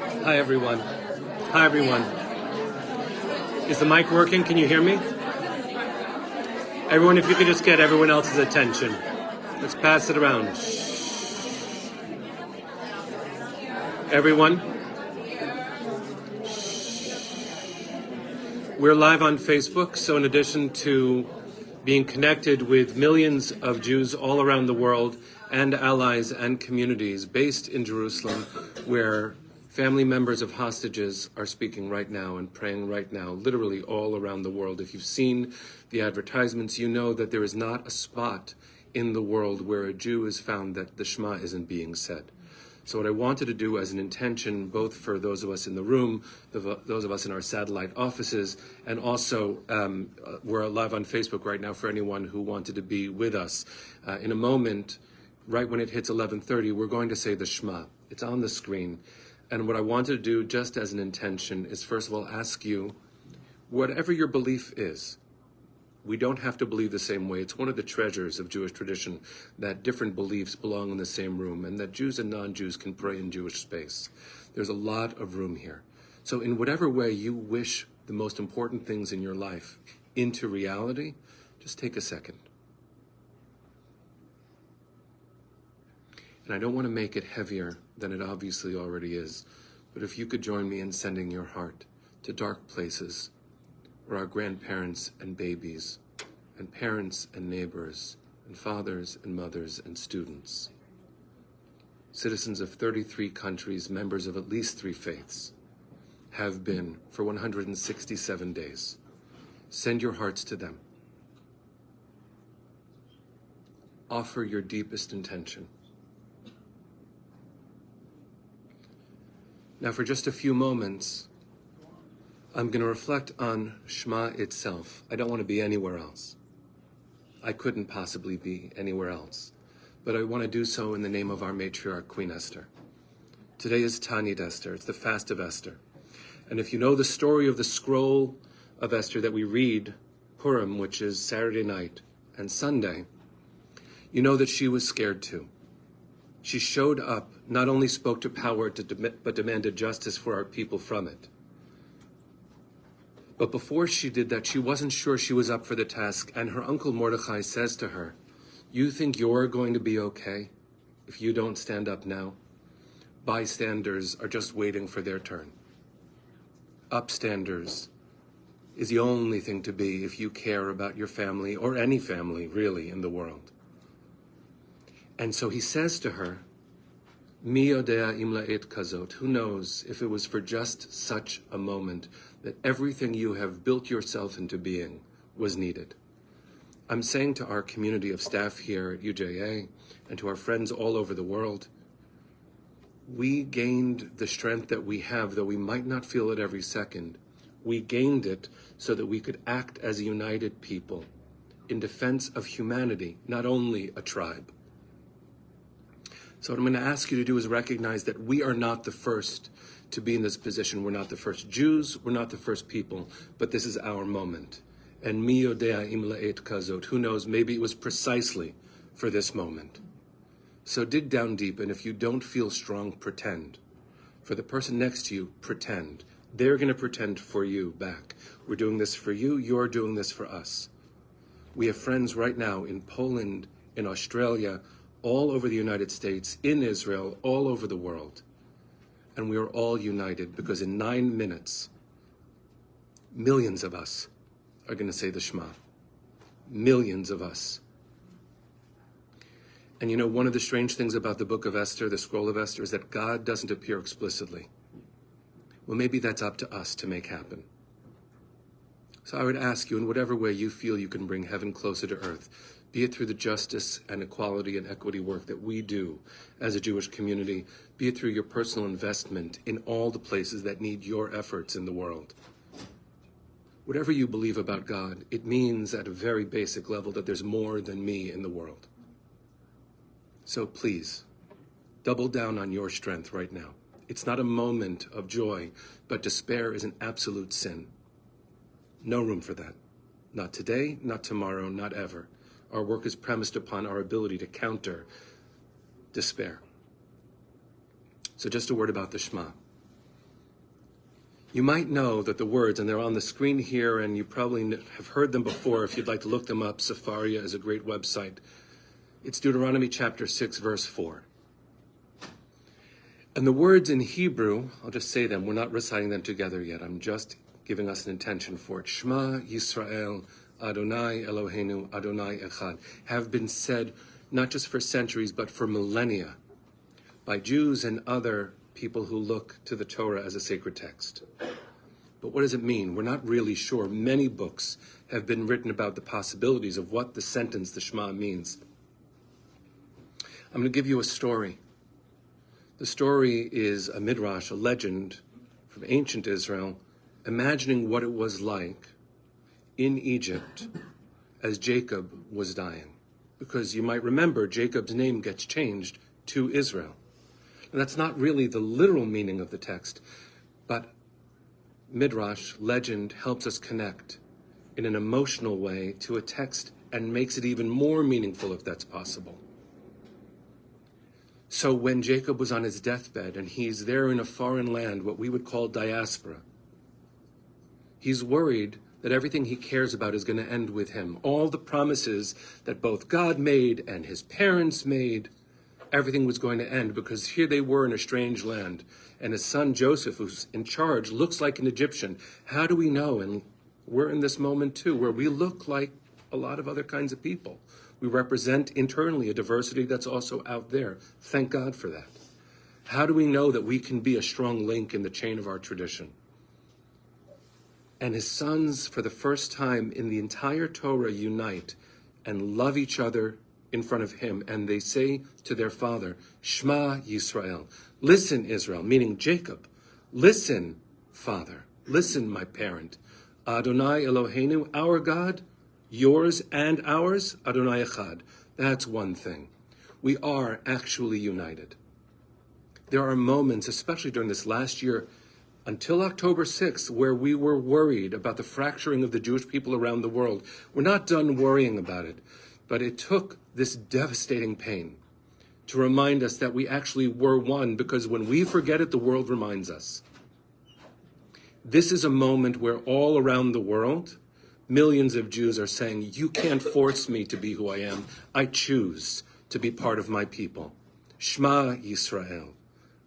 Hi, everyone. Hi, everyone. Is the mic working? Can you hear me? Everyone, if you could just get everyone else's attention. Let's pass it around. Shh. Everyone. We're live on Facebook, so in addition to being connected with millions of Jews all around the world and allies and communities based in Jerusalem, where family members of hostages are speaking right now and praying right now, literally all around the world. If you've seen the advertisements, you know that there is not a spot in the world where a Jew is found that the Shema isn't being said. So what I wanted to do as an intention, both for those of us in the room, those of us in our satellite offices, and also we're live on Facebook right now for anyone who wanted to be with us. In a moment, right when it hits 11:30, we're going to say the Shema. It's on the screen. And what I wanted to do, just as an intention, is first of all ask you, whatever your belief is, we don't have to believe the same way. It's one of the treasures of Jewish tradition that different beliefs belong in the same room and that Jews and non-Jews can pray in Jewish space. There's a lot of room here. So in whatever way you wish the most important things in your life into reality, just take a second. And I don't want to make it heavier than it obviously already is, but if you could join me in sending your heart to dark places where our grandparents and babies and parents and neighbors and fathers and mothers and students, citizens of 33 countries, members of at least 3 faiths, have been for 167 days. Send your hearts to them. Offer your deepest intention. Now, for just a few moments, I'm going to reflect on Shema itself. I don't want to be anywhere else. I couldn't possibly be anywhere else. But I want to do so in the name of our matriarch, Queen Esther. Today is Tanit Esther. It's the fast of Esther. And if you know the story of the scroll of Esther that we read, Purim, which is Saturday night and Sunday, you know that she was scared too. She showed up, not only spoke to power, but demanded justice for our people from it. But before she did that, she wasn't sure she was up for the task, and her uncle Mordechai says to her, "You think you're going to be okay if you don't stand up now? Bystanders are just waiting for their turn. Upstanders is the only thing to be if you care about your family, or any family, really, in the world." And so he says to her, Mi yodea im la'et kazot. Who knows if it was for just such a moment that everything you have built yourself into being was needed. I'm saying to our community of staff here at UJA and to our friends all over the world, we gained the strength that we have, though we might not feel it every second. We gained it so that we could act as a united people in defense of humanity, not only a tribe. So what I'm going to ask you to do is recognize that we are not the first to be in this position. We're not the first Jews. We're not the first people. But this is our moment. And mi yodea im la'et kazot. Who knows, maybe it was precisely for this moment. So dig down deep, and if you don't feel strong, pretend. For the person next to you, pretend. They're going to pretend for you back. We're doing this for you. You're doing this for us. We have friends right now in Poland, in Australia, all over the United States, in Israel, all over the world. And we are all united because in 9 minutes, millions of us are going to say the Shema. Millions of us. And you know, one of the strange things about the book of Esther, the scroll of Esther, is that God doesn't appear explicitly. Well, maybe that's up to us to make happen. So I would ask you, in whatever way you feel you can bring heaven closer to earth, be it through the justice and equality and equity work that we do as a Jewish community, be it through your personal investment in all the places that need your efforts in the world. Whatever you believe about God, it means at a very basic level that there's more than me in the world. So please, double down on your strength right now. It's not a moment of joy, but despair is an absolute sin. No room for that. Not today, not tomorrow, not ever. Our work is premised upon our ability to counter despair. So just a word about the Shema. You might know that the words, and they're on the screen here, and you probably have heard them before. If you'd like to look them up, Sefaria is a great website. It's Deuteronomy chapter 6, verse 4. And the words in Hebrew, I'll just say them. We're not reciting them together yet. I'm just giving us an intention for it. Shema Yisrael, Adonai Eloheinu, Adonai Echad, have been said not just for centuries, but for millennia by Jews and other people who look to the Torah as a sacred text. But what does it mean? We're not really sure. Many books have been written about the possibilities of what the sentence, the Shema, means. I'm going to give you a story. The story is a midrash, a legend from ancient Israel, imagining what it was like in Egypt as Jacob was dying. Because you might remember, Jacob's name gets changed to Israel. And that's not really the literal meaning of the text, but midrash, legend, helps us connect in an emotional way to a text and makes it even more meaningful if that's possible. So when Jacob was on his deathbed and he's there in a foreign land, what we would call diaspora, he's worried that everything he cares about is going to end with him. All the promises that both God made and his parents made, everything was going to end because here they were in a strange land. And his son Joseph, who's in charge, looks like an Egyptian. How do we know? And we're in this moment too, where we look like a lot of other kinds of people. We represent internally a diversity that's also out there. Thank God for that. How do we know that we can be a strong link in the chain of our tradition? And his sons, for the first time in the entire Torah, unite and love each other in front of him. And they say to their father, Shema Yisrael. Listen, Israel, meaning Jacob. Listen, Father. Listen, my parent. Adonai Eloheinu, our God, yours and ours, Adonai Echad. That's one thing. We are actually united. There are moments, especially during this last year, until October 6th, where we were worried about the fracturing of the Jewish people around the world. We're not done worrying about it, but it took this devastating pain to remind us that we actually were one, because when we forget it, the world reminds us. This is a moment where all around the world, millions of Jews are saying, you can't force me to be who I am. I choose to be part of my people. Shema Yisrael,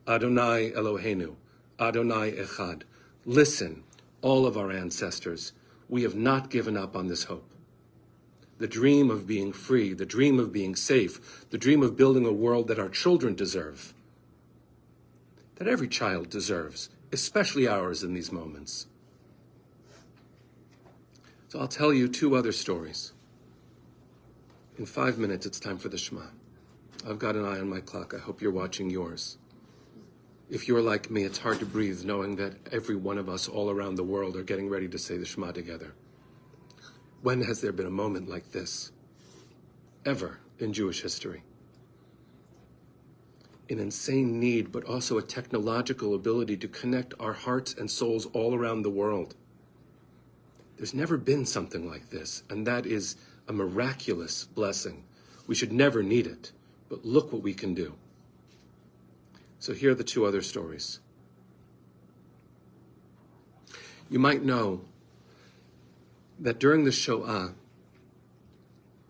Adonai Eloheinu, Adonai Echad. Listen, all of our ancestors, we have not given up on this hope. The dream of being free, the dream of being safe, the dream of building a world that our children deserve, that every child deserves, especially ours in these moments. So I'll tell you two other stories. In 5 minutes, it's time for the Shema. I've got an eye on my clock. I hope you're watching yours. If you're like me, it's hard to breathe knowing that every one of us all around the world are getting ready to say the Shema together. When has there been a moment like this? Ever in Jewish history? An insane need, but also a technological ability to connect our hearts and souls all around the world. There's never been something like this, and that is a miraculous blessing. We should never need it, but look what we can do. So here are the two other stories. You might know that during the Shoah,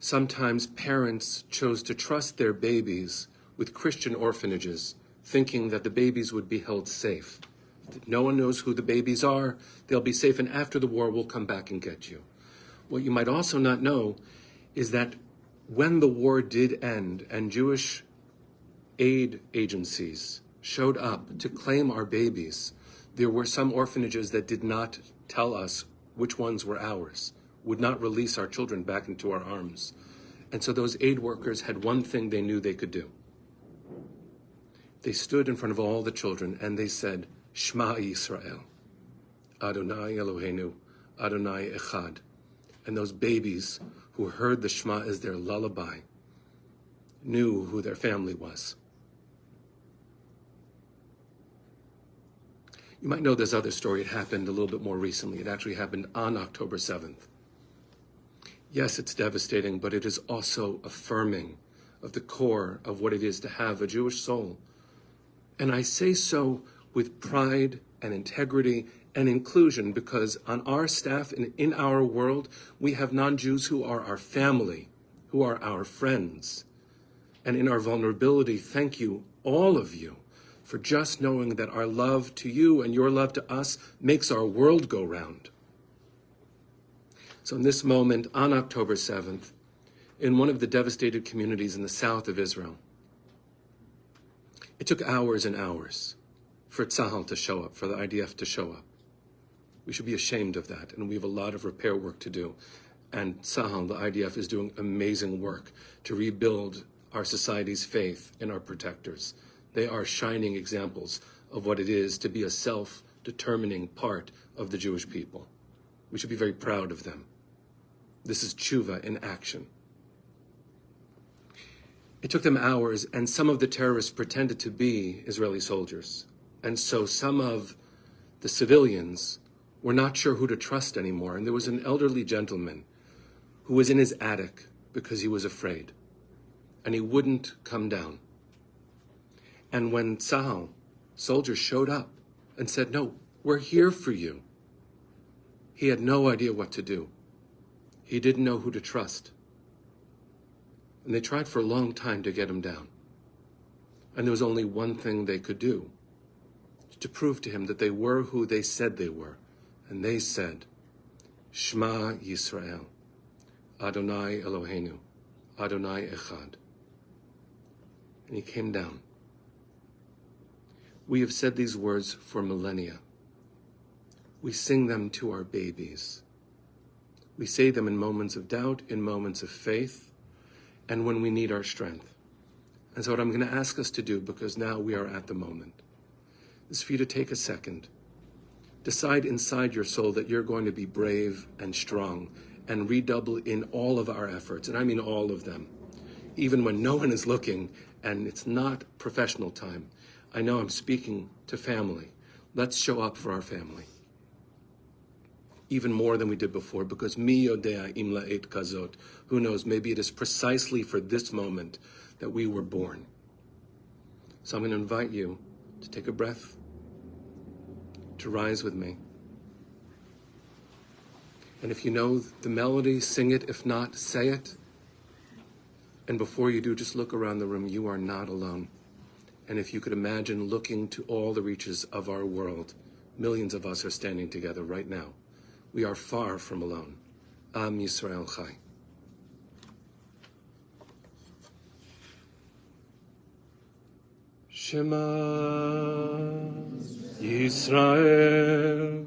sometimes parents chose to trust their babies with Christian orphanages, thinking that the babies would be held safe. No one knows who the babies are. They'll be safe, and after the war, we'll come back and get you. What you might also not know is that when the war did end and Jewish aid agencies showed up to claim our babies, there were some orphanages that did not tell us which ones were ours, would not release our children back into our arms. And so those aid workers had one thing they knew they could do. They stood in front of all the children and they said, Shema Yisrael, Adonai Eloheinu, Adonai Echad. And those babies who heard the Shema as their lullaby knew who their family was. You might know this other story. It happened a little bit more recently. It actually happened on October 7th. Yes, it's devastating, but it is also affirming of the core of what it is to have a Jewish soul. And I say so with pride and integrity and inclusion, because on our staff and in our world, we have non-Jews who are our family, who are our friends. And in our vulnerability, thank you, all of you, for just knowing that our love to you and your love to us makes our world go round. So in this moment, on October 7th, in one of the devastated communities in the south of Israel, it took hours and hours for Tzahal to show up, for the IDF to show up. We should be ashamed of that, and we have a lot of repair work to do. And Tzahal, the IDF, is doing amazing work to rebuild our society's faith in our protectors. They are shining examples of what it is to be a self-determining part of the Jewish people. We should be very proud of them. This is tshuva in action. It took them hours, and some of the terrorists pretended to be Israeli soldiers. And so some of the civilians were not sure who to trust anymore. And there was an elderly gentleman who was in his attic because he was afraid. And he wouldn't come down. And when Tzahal, soldiers, showed up and said, "No, we're here for you," he had no idea what to do. He didn't know who to trust. And they tried for a long time to get him down. And there was only one thing they could do, to prove to him that they were who they said they were. And they said, "Shema Yisrael, Adonai Eloheinu, Adonai Echad." And he came down. We have said these words for millennia. We sing them to our babies. We say them in moments of doubt, in moments of faith, and when we need our strength. And so what I'm going to ask us to do, because now we are at the moment, is for you to take a second. Decide inside your soul that you're going to be brave and strong and redouble in all of our efforts, and I mean all of them, even when no one is looking and it's not professional time. I know I'm speaking to family. Let's show up for our family. Even more than we did before, because mi yodea im la'et kazot. Who knows, maybe it is precisely for this moment that we were born. So I'm going to invite you to take a breath, to rise with me. And if you know the melody, sing it. If not, say it. And before you do, just look around the room. You are not alone. And if you could imagine looking to all the reaches of our world, millions of us are standing together right now. We are far from alone. Am Yisrael Chai. Shema Yisrael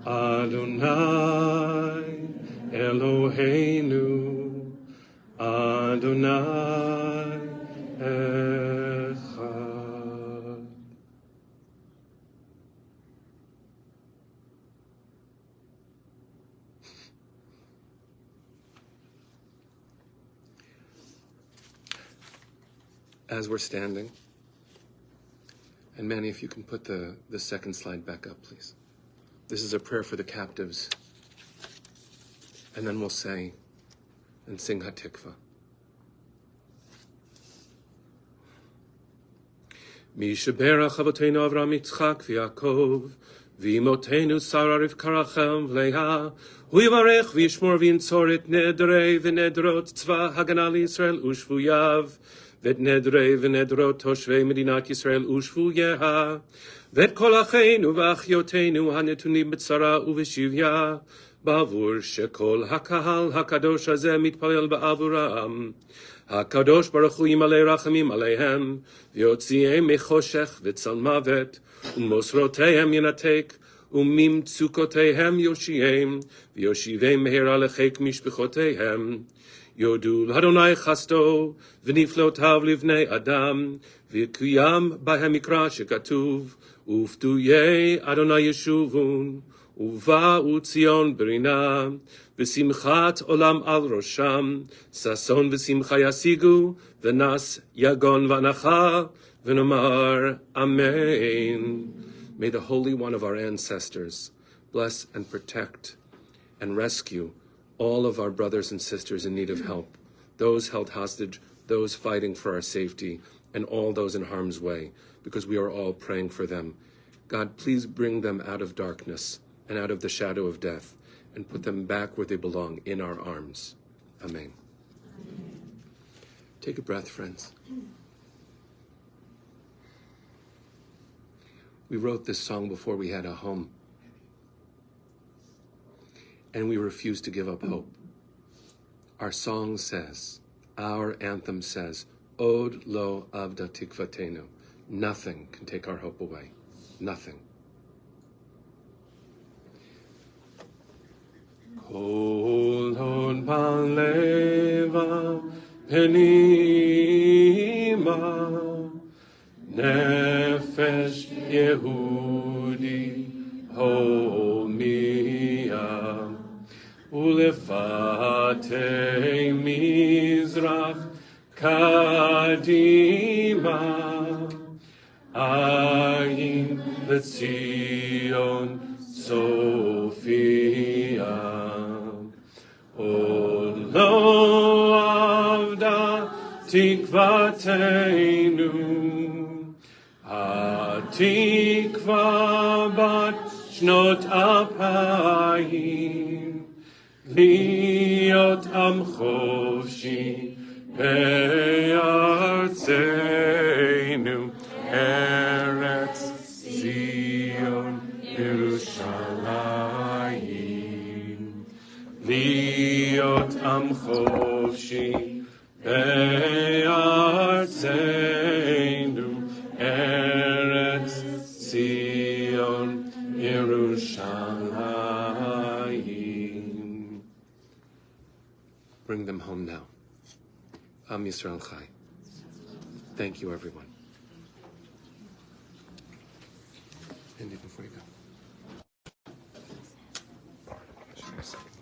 Adonai Eloheinu Adonai Echad. As we're standing, and Manny, if you can put the second slide back up, please. This is a prayer for the captives. And then we'll say and sing Hatikva. Mi sheberach avotenu Avram Yitzchak v'Yaakov v'imotenu Sarah Rivka Rachel v'Leah hu yivarech v'yishmor v'yintzor et nedrei v'nedrot tzva hagana liYisrael ushvuyav ואת נדרי ונדרות תושבי מדינת ישראל ושבויה, ואת כל אחינו ואחיותינו הנתונים בצרה ובשביה, בעבור שכל הקהל הקדוש הזה מתפלל בעבורם. הקדוש ברוך הוא ימלא רחמים עליהם, ויוציאם מחושך וצל מוות, ומוסרותיהם ינתק, וממצוקותיהם יושיעם, ויושיבם מהרה לחיק משפחותיהם. יודו לאדוני חסדו ונפלאותיו לבני אדם ויקוים בהם מקרא שכתוב ופדויי אדוני ישובון ובאו ציון ברינה ושמחת עולם על ראשם ששון ושמחה ישיגו ונס יגון ואנחה ונאמר Amen. May the Holy One of our ancestors bless and protect and rescue all of our brothers and sisters in need of help, those held hostage, those fighting for our safety, and all those in harm's way, because we are all praying for them. God, please bring them out of darkness and out of the shadow of death and put them back where they belong, in our arms. Amen. Take a breath, friends. We wrote this song before we had a home, and we refused to give up hope. Our song says, our anthem says, Od lo avda tikvatenu. Nothing can take our hope away. Nothing. Kol hod baleva penima nefesh Yehudi homia ulefate mizrach kadima ayin lezion Sophia. O lo avda tikvatenu, hatikva bat shnot apayim, liot am choshi be'artzenu, Eretz Zion Yerushalayim. Liot am choshi be'artzenu, Eretz Zion Yerushalayim. Bring them home now. Am Yisrael Chai. Thank you, everyone. Andy, before you go.